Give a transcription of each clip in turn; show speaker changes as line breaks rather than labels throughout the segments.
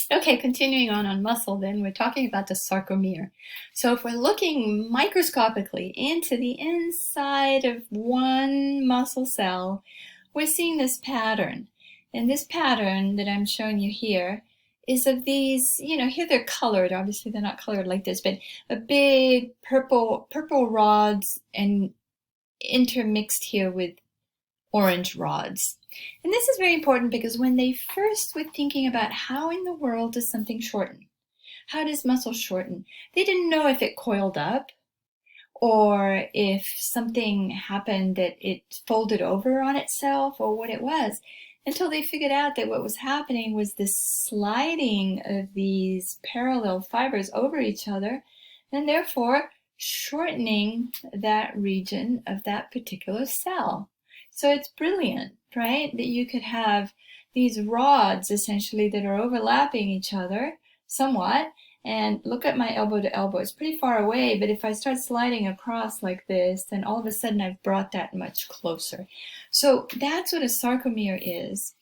Okay, continuing on muscle then, we're talking about the sarcomere. So if we're looking microscopically into the inside of one muscle cell, we're seeing this pattern. And this pattern that I'm showing you here is of these, here they're colored. Obviously they're not colored like this, but a big purple rods and intermixed here with orange rods. And this is very important because when they first were thinking about how in the world does something shorten, how does muscle shorten, they didn't know if it coiled up or if something happened that it folded over on itself or what it was, until they figured out that what was happening was this sliding of these parallel fibers over each other and therefore shortening that region of that particular cell. So it's brilliant, right? That you could have these rods essentially that are overlapping each other somewhat. And look at my elbow to elbow. It's pretty far away, but if I start sliding across like this, then all of a sudden I've brought that much closer. So that's what a sarcomere is.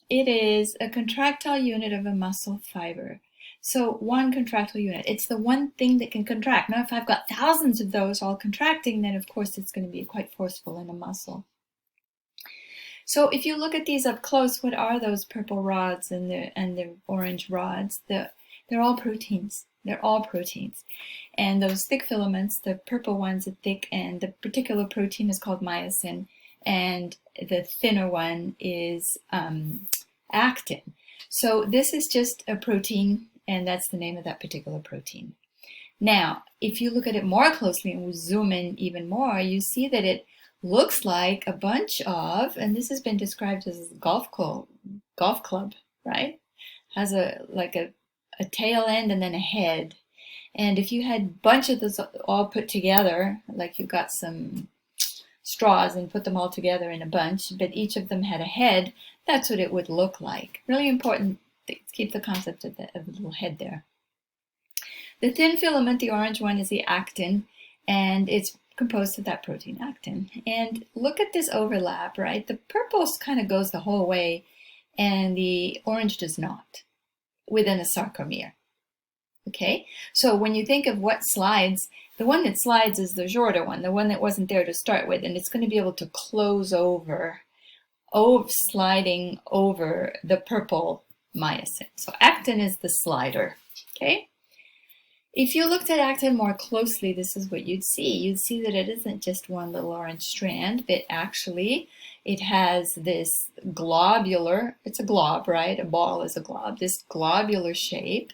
It is a contractile unit of a muscle fiber. So one contractile unit. It's the one thing that can contract. Now, if I've got thousands of those all contracting, then of course it's going to be quite forceful in a muscle. So if you look at these up close, what are those purple rods and the orange rods? They're all proteins. They're all proteins. And those thick filaments, the purple ones are thick, and the particular protein is called myosin, and the thinner one is actin. So this is just a protein, and that's the name of that particular protein. Now, if you look at it more closely and we zoom in even more, you see that it looks like a bunch of, and this has been described as a golf club, right? Has a tail end and then a head. And if you had a bunch of those all put together, like you got some straws and put them all together in a bunch, but each of them had a head, that's what it would look like. Really important to keep the concept of the little head there. The thin filament, the orange one, is the actin, and it's composed of that protein actin. And look at this overlap, right? The purple kind of goes the whole way, and the orange does not within a sarcomere. Okay, so when you think of what slides, the one that slides is the shorter one, the one that wasn't there to start with, and it's going to be able to close over, sliding over the purple myosin. So actin is the slider. Okay. If you looked at actin more closely, this is what you'd see. You'd see that it isn't just one little orange strand, but actually it has this globular, it's a glob, right? A ball is a glob, this globular shape.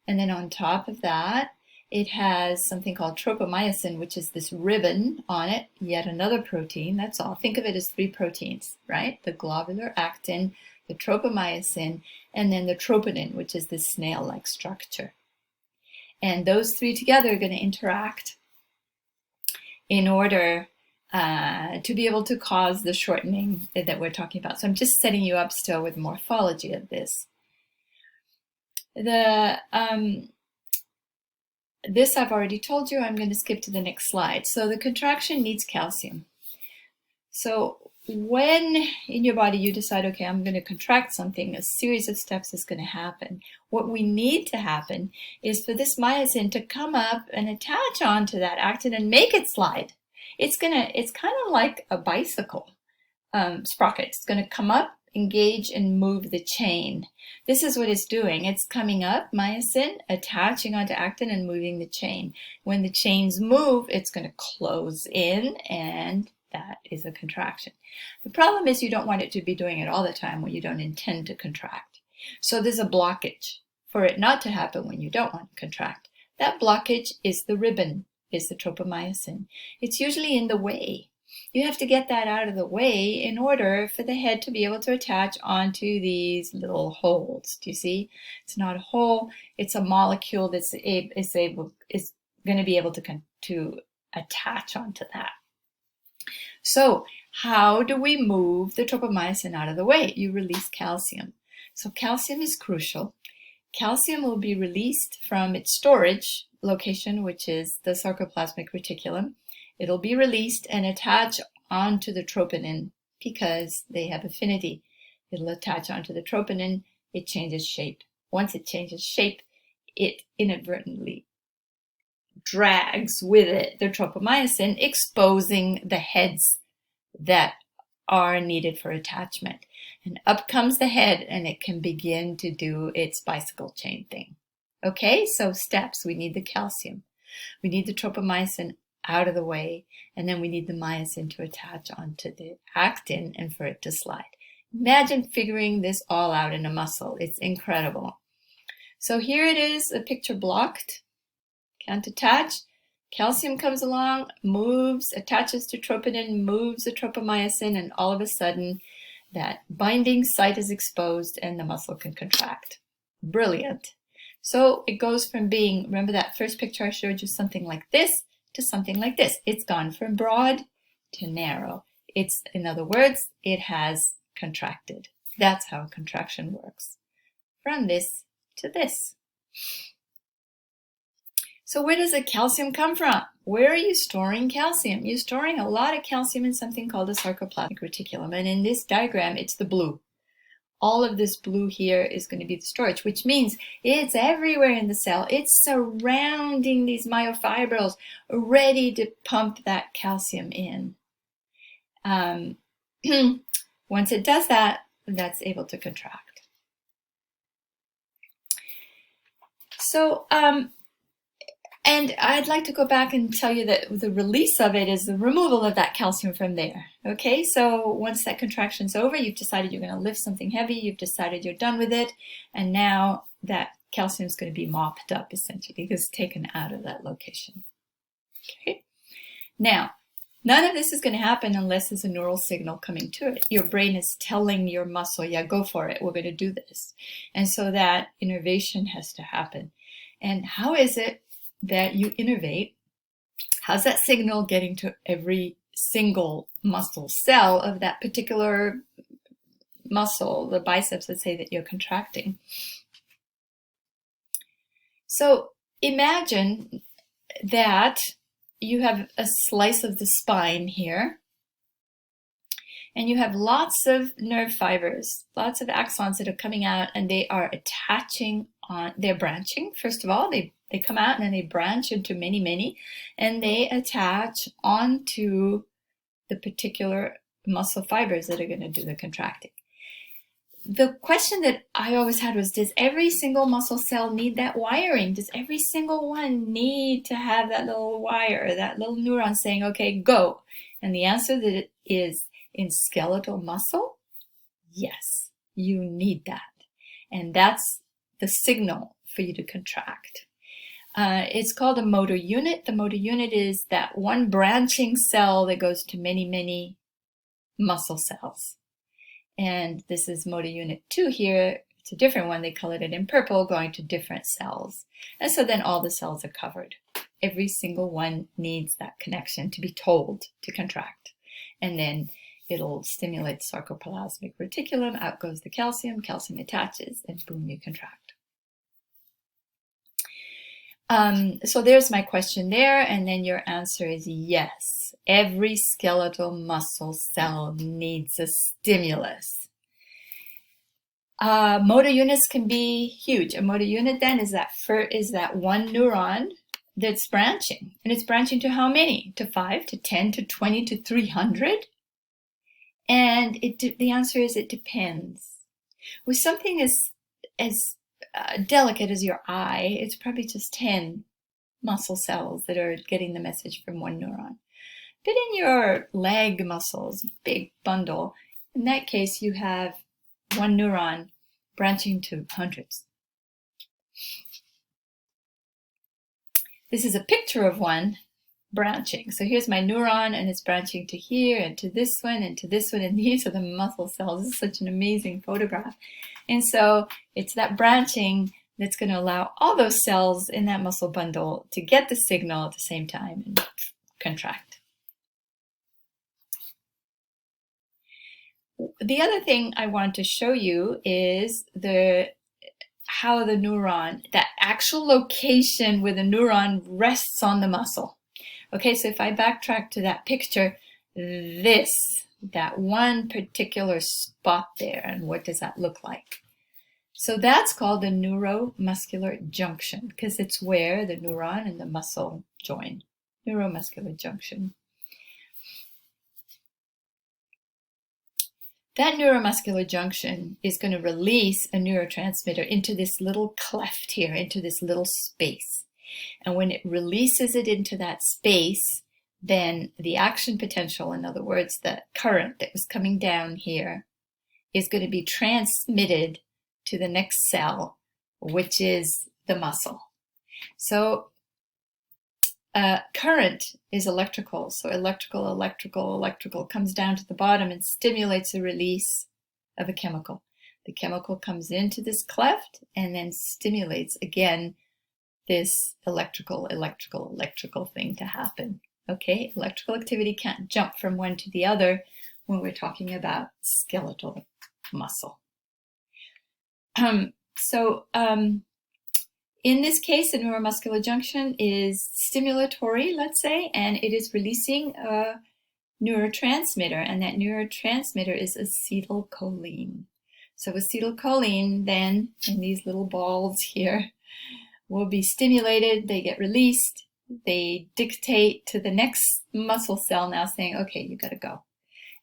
And then on top of that, it has something called tropomyosin, which is this ribbon on it, yet another protein, that's all. Think of it as 3 proteins, right? The globular actin, the tropomyosin, and then the troponin, which is this snail-like structure. And those 3 together are going to interact in order to be able to cause the shortening that we're talking about. So I'm just setting you up still with morphology of this. This I've already told you. I'm going to skip to the next slide. So the contraction needs calcium. So when in your body you decide, okay, I'm going to contract something, a series of steps is going to happen. What we need to happen is for this myosin to come up and attach onto that actin and make it slide. It's kind of like a bicycle sprocket. It's going to come up, engage, and move the chain. This is what it's doing. It's coming up, myosin, attaching onto actin and moving the chain. When the chains move, it's going to close in, and that is a contraction. The problem is you don't want it to be doing it all the time when you don't intend to contract. So there's a blockage for it not to happen when you don't want to contract. That blockage is the ribbon, is the tropomyosin. It's usually in the way. You have to get that out of the way in order for the head to be able to attach onto these little holes. Do you see? It's not a hole, it's a molecule that's is going to be able to attach onto that. So how do we move the tropomyosin out of the way? You release calcium. So calcium is crucial. Calcium will be released from its storage location, which is the sarcoplasmic reticulum. It'll be released and attach onto the troponin because they have affinity. It'll attach onto the troponin, it changes shape. once it changes shape, it inadvertently drags with it the tropomyosin, exposing the heads that are needed for attachment. And up comes the head, and it can begin to do its bicycle chain thing. Okay, so steps. We need the calcium. We need the tropomyosin out of the way, and then we need the myosin to attach onto the actin and for it to slide. Imagine figuring this all out in a muscle. It's incredible. So here it is, a picture blocked. Can't attach. Calcium comes along, moves, attaches to troponin, moves the tropomyosin, and all of a sudden that binding site is exposed and the muscle can contract. Brilliant. So it goes from being, remember that first picture I showed you, something like this to something like this. It's gone from broad to narrow. It's, in other words, it has contracted. That's how contraction works. From this to this. So where does the calcium come from? Where are you storing calcium? You're storing a lot of calcium in something called the sarcoplasmic reticulum. And in this diagram, it's the blue. All of this blue here is going to be the storage, which means it's everywhere in the cell. It's surrounding these myofibrils, ready to pump that calcium in. Once it does that, that's able to contract. So, and I'd like to go back and tell you that the release of it is the removal of that calcium from there. Okay, so once that contraction's over, you've decided you're going to lift something heavy, you've decided you're done with it, and now that calcium is going to be mopped up, essentially, because it's taken out of that location. Okay, now, none of this is going to happen unless there's a neural signal coming to it. Your brain is telling your muscle, yeah, go for it, we're going to do this. And so that innervation has to happen. And how is it that you innervate? How's that signal getting to every single muscle cell of that particular muscle, the biceps, let's say, that you're contracting? So imagine that you have a slice of the spine here, and you have lots of nerve fibers, lots of axons that are coming out, and they are attaching on, they're branching. First of all, they come out and then they branch into many, and they attach onto the particular muscle fibers that are going to do the contracting. The question that I always had was, does every single muscle cell need that wiring? Does every single one need to have that little wire, that little neuron saying, okay, go? And the answer that it is in skeletal muscle, yes, you need that. And that's the signal for you to contract. It's called a motor unit. The motor unit is that one branching cell that goes to many muscle cells. And this is motor unit 2 here. It's a different one. They color it in purple, going to different cells. And so then all the cells are covered. Every single one needs that connection to be told to contract. And then it'll stimulate the sarcoplasmic reticulum. Out goes the calcium. Calcium attaches, and boom, you contract. So there's my question there, and then your answer is yes. Every skeletal muscle cell needs a stimulus. Motor units can be huge. A motor unit then is that one neuron that's branching, and it's branching to how many? To 5, to 10, to 20, to 300? And the answer is it depends. With something as delicate as your eye, it's probably just 10 muscle cells that are getting the message from one neuron. But in your leg muscles, big bundle, in that case you have one neuron branching to hundreds. This is a picture of one branching. So here's my neuron, and it's branching to here and to this one and to this one, and these are the muscle cells. This is such an amazing photograph. And so it's that branching that's going to allow all those cells in that muscle bundle to get the signal at the same time and contract. The other thing I want to show you is how the neuron, that actual location where the neuron rests on the muscle. Okay, so if I backtrack to that picture, that one particular spot there, and what does that look like? So that's called the neuromuscular junction because it's where the neuron and the muscle join. Neuromuscular junction. That neuromuscular junction is going to release a neurotransmitter into this little cleft here, into this little space. And when it releases it into that space, then the action potential, in other words, the current that was coming down here, is going to be transmitted to the next cell, which is the muscle. So current is electrical. So electrical comes down to the bottom and stimulates the release of a chemical. The chemical comes into this cleft and then stimulates again this electrical thing to happen. Okay, electrical activity can't jump from one to the other when we're talking about skeletal muscle. In this case, the neuromuscular junction is stimulatory, let's say, and it is releasing a neurotransmitter, and that neurotransmitter is acetylcholine. So acetylcholine then, in these little balls here, will be stimulated, they get released, they dictate to the next muscle cell now saying, okay, you gotta go.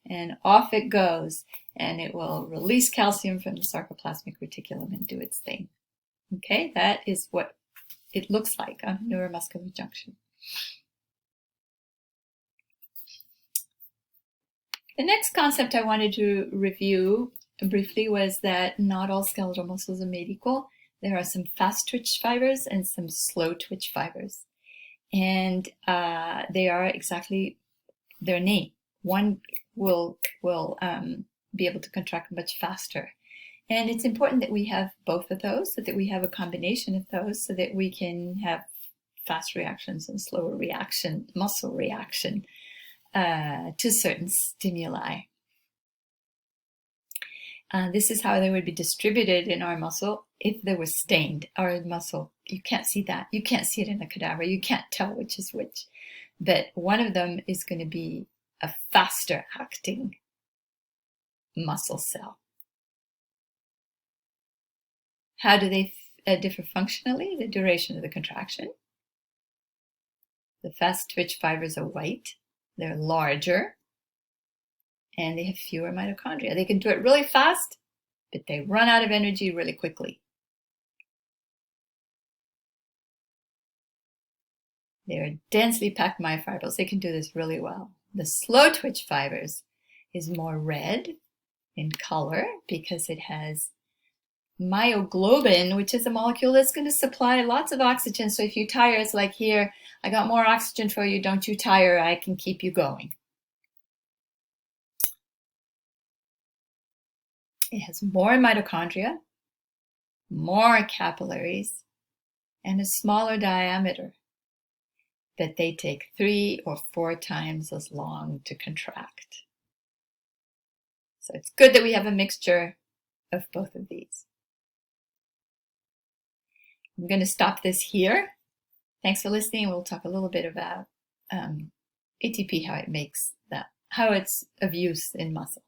And off it goes, and it will release calcium from the sarcoplasmic reticulum and do its thing. Okay, that is what it looks like on neuromuscular junction. The next concept I wanted to review briefly was that not all skeletal muscles are made equal. There are some fast twitch fibers and some slow twitch fibers. And they are exactly their name. One will be able to contract much faster. And it's important that we have both of those, so that we have a combination of those, so that we can have fast reactions and slower reaction, muscle reaction to certain stimuli. This is how they would be distributed in our muscle if they were stained. Our muscle, you can't see that. You can't see it in a cadaver. You can't tell which is which. But one of them is going to be a faster acting muscle cell. How do they differ functionally? The duration of the contraction. The fast twitch fibers are white. They're larger. And they have fewer mitochondria. They can do it really fast, but they run out of energy really quickly. They're densely packed myofibrils. They can do this really well. The slow twitch fibers is more red in color because it has myoglobin, which is a molecule that's going to supply lots of oxygen. So if you tire, it's like, here, I got more oxygen for you. Don't you tire. I can keep you going. It has more mitochondria, more capillaries, and a smaller diameter. But they take 3 or 4 times as long to contract. So it's good that we have a mixture of both of these. I'm going to stop this here. Thanks for listening. We'll talk a little bit about ATP, how it's of use in muscle.